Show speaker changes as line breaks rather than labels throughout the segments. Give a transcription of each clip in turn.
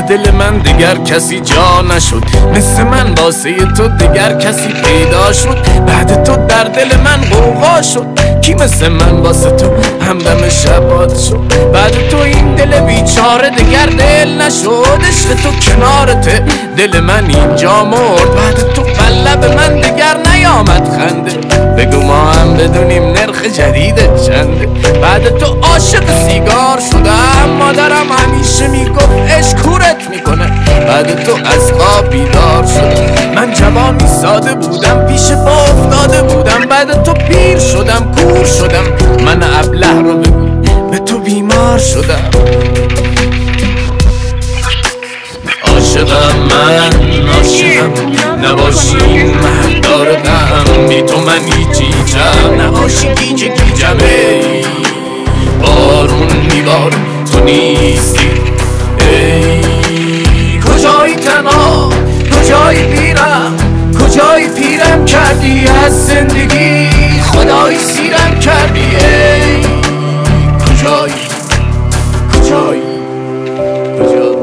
دل من دگر کسی جا نشد، مثل من واسه تو دگر کسی پیدا شد. بعد تو در دل من غوغا شد، کی مثل من واسه تو همدم شبات شد. بعد تو این دل بیچاره دگر دل نشد، عشق تو کنارت دل من اینجا مرد. بعد تو بلب من دگر نیامد خنده، بگو ما هم بدونیم نرخ جدید چنده. بعد تو عاشق سیگار شدم، مادرم همیشه میگفت عشق کورت میکنه. بعد تو از خواب بیدار شدم، من جوانی ساده بودم پیش پا افتاده بودم. بعد تو پیر شدم کور شدم، من ابله رو بگو به تو بیمار شدم. عاشقم من عاشقم، نباشی مهدار غم، بی تو من هیچیچم، نباشی گیج گیجم. ای بارون میبار تو نیستی، ای کجایی تنها کجایی پیرم، کجایی پیرم کردی از زندگی، خدایی سیرم کردی. ای کجایی کجایی کجایی.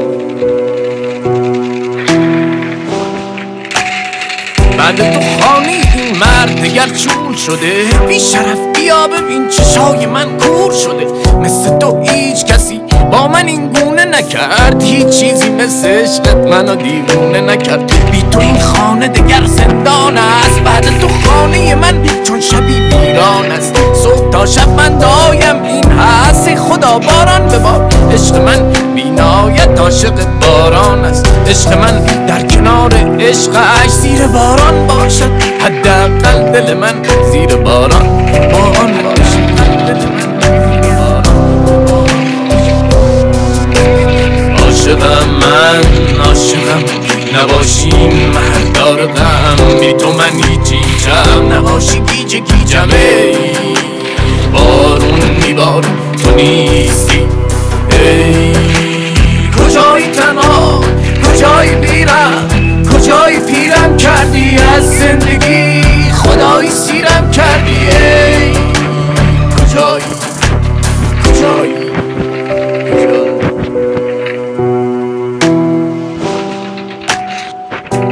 بعد تو خانی این مرد دگر چور شده، بی شرف بیا ببین چشای من کور شده. مثل تو هیچ کسی با من این گونه نکرد، هیچ چیزی مثل عشقت منو دیوونه نکرد. بی تو این خانه دگر زندان است، بعد تو خانه من چون شبی ویران است. صبح تا شب من دایم این هست، خدا باران ببار. عشق من بینایت عاشق باران است، عشق من در کنار عشقش زیر باران باشد. حداقل دل من زیر باران باشد. عاشقم من عاشقم، نباشی مهدار غم، بی تو من هیچیچم، نباشی گیج گیجم. ای بارون میبار تو نیستی، ای کجایی تنها کجایی پیرم، کجایی پیرم کردی از زندگی، خدایی سیرم کردی. ای کجایی کجایی کجایی.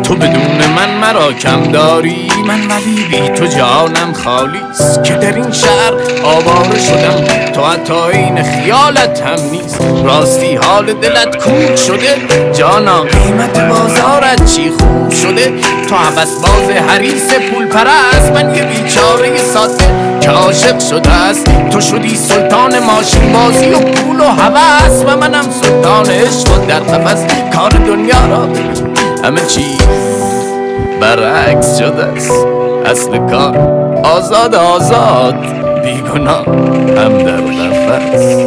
تو بدون من مرا کم داری، من ولی بی تو جانم خالیست. که در این شهر آواره شدم، تو حتی این خیالت هم نیست. راستی حال دلت کوک شده، جانا قیمت بازارت چی خوب شده. تو عبس باز حریص پول پرست، من یه بیچاره ساده که عاشق شده است. تو شدی سلطان ماشین بازی و پول و هوس، و منم سلطان عشق و در قفس. کار دنیا را همه چیز برعکس شده است، اصل کار آزاد آزاد، بیگناه هم در قفس.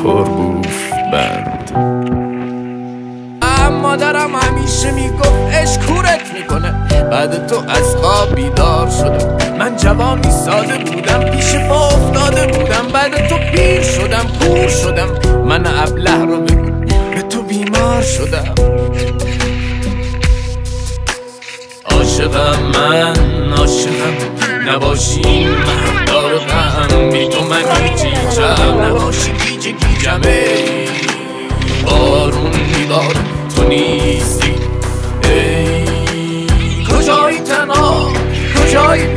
کربوف بند. مادرم همیشه میگفت عشق کورت میکنه. بعد تو از خواب بیدار شدم، من جوانی ساده بودم پیش پا افتاده بودم. بعد تو پیر شدم کور شدم، من ابله رو بگو به تو بیمار شدم. عاشقم من عاشقم، نباشی مهدار غم، بی تو من هیچیچم، نباشی گیج گیجم. ای بارون میبار تو نیستی، ای کجایی تنها کجایی